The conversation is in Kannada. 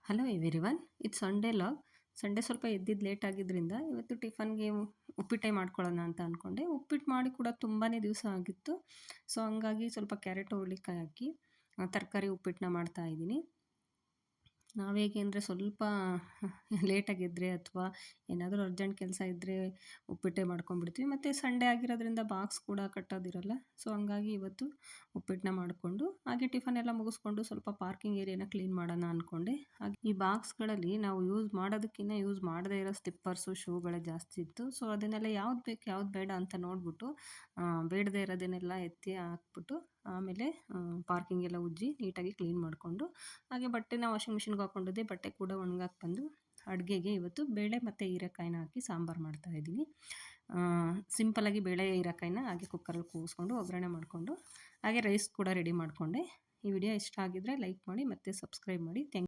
Hello everyone, it's Sunday log. Sunday ಸ್ವಲ್ಪ ಎದ್ದಿದ್ದು ಲೇಟ್ ಆಗಿದ್ದರಿಂದ ಇವತ್ತು ಟಿಫನ್ಗೆ ಉಪ್ಪಿಟ್ಟೆ ಮಾಡ್ಕೊಳ್ಳೋಣ ಅಂತ ಅಂದ್ಕೊಂಡೆ. ಉಪ್ಪಿಟ್ಟು ಮಾಡಿ ಕೂಡ ತುಂಬಾ ದಿವಸ ಆಗಿತ್ತು. ಸೊ ಹಂಗಾಗಿ ಸ್ವಲ್ಪ ಕ್ಯಾರೆಟ್ ಹುರುಳಿಕಾಯಿ ಹಾಕಿ ತರಕಾರಿ ಉಪ್ಪಿಟ್ಟನ್ನ ಮಾಡ್ತಾಯಿದ್ದೀನಿ. ನಾವು ಹೇಗೆ ಅಂದರೆ ಸ್ವಲ್ಪ ಲೇಟಾಗಿ ಎದ್ದರೆ ಅಥವಾ ಏನಾದರೂ ಅರ್ಜೆಂಟ್ ಕೆಲಸ ಇದ್ದರೆ ಉಪ್ಪಿಟ್ಟೆ ಮಾಡ್ಕೊಂಡ್ಬಿಡ್ತೀವಿ. ಮತ್ತು ಸಂಡೇ ಆಗಿರೋದ್ರಿಂದ ಬಾಕ್ಸ್ ಕೂಡ ಕಟ್ಟೋದಿರಲ್ಲ. ಸೊ ಹಂಗಾಗಿ ಇವತ್ತು ಉಪ್ಪಿಟ್ಟನ್ನ ಮಾಡಿಕೊಂಡು ಹಾಗೆ ಟಿಫನ್ ಎಲ್ಲ ಮುಗಿಸ್ಕೊಂಡು ಸ್ವಲ್ಪ ಪಾರ್ಕಿಂಗ್ ಏರಿಯಾನ ಕ್ಲೀನ್ ಮಾಡೋಣ ಅಂದ್ಕೊಂಡೆ. ಹಾಗೆ ಈ ಬಾಕ್ಸ್ಗಳಲ್ಲಿ ನಾವು ಯೂಸ್ ಮಾಡೋದಕ್ಕಿಂತ ಯೂಸ್ ಮಾಡದೇ ಇರೋ ಸ್ಟಿಪ್ಪರ್ಸು ಶೂಗಳೇ ಜಾಸ್ತಿ ಇತ್ತು. ಸೊ ಅದನ್ನೆಲ್ಲ ಯಾವ್ದು ಬೇಕು ಯಾವ್ದು ಬೇಡ ಅಂತ ನೋಡಿಬಿಟ್ಟು ಬೇಡದೇ ಇರೋದನ್ನೆಲ್ಲ ಎತ್ತಿ ಹಾಕ್ಬಿಟ್ಟು ಆಮೇಲೆ ಪಾರ್ಕಿಂಗ್ ಎಲ್ಲ ಉಜ್ಜಿ ನೀಟಾಗಿ ಕ್ಲೀನ್ ಮಾಡಿಕೊಂಡು ಹಾಗೆ ಬಟ್ಟೆನ ವಾಷಿಂಗ್ ಮಿಷಿನ್ಗೆ ಹಾಕ್ಕೊಂಡಿದ್ದೆ. ಬಟ್ಟೆ ಕೂಡ ಒಣಗಾಕಿ ಬಂದು ಅಡುಗೆಗೆ ಇವತ್ತು ಬೇಳೆ ಮತ್ತು ಹೀರೆಕಾಯಿನ ಹಾಕಿ ಸಾಂಬಾರು ಮಾಡ್ತಾಯಿದ್ದೀನಿ. ಸಿಂಪಲಾಗಿ ಬೇಳೆ ಹೀರೆಕಾಯಿನ ಹಾಗೆ ಕುಕ್ಕರಲ್ಲಿ ಕೂಗಿಸ್ಕೊಂಡು ಒಗ್ಗರಣೆ ಮಾಡಿಕೊಂಡು ಹಾಗೆ ರೈಸ್ ಕೂಡ ರೆಡಿ ಮಾಡಿಕೊಂಡೆ. ಈ ವಿಡಿಯೋ ಇಷ್ಟ ಆಗಿದ್ದರೆ ಲೈಕ್ ಮಾಡಿ ಮತ್ತು ಸಬ್ಸ್ಕ್ರೈಬ್ ಮಾಡಿ. Thank you.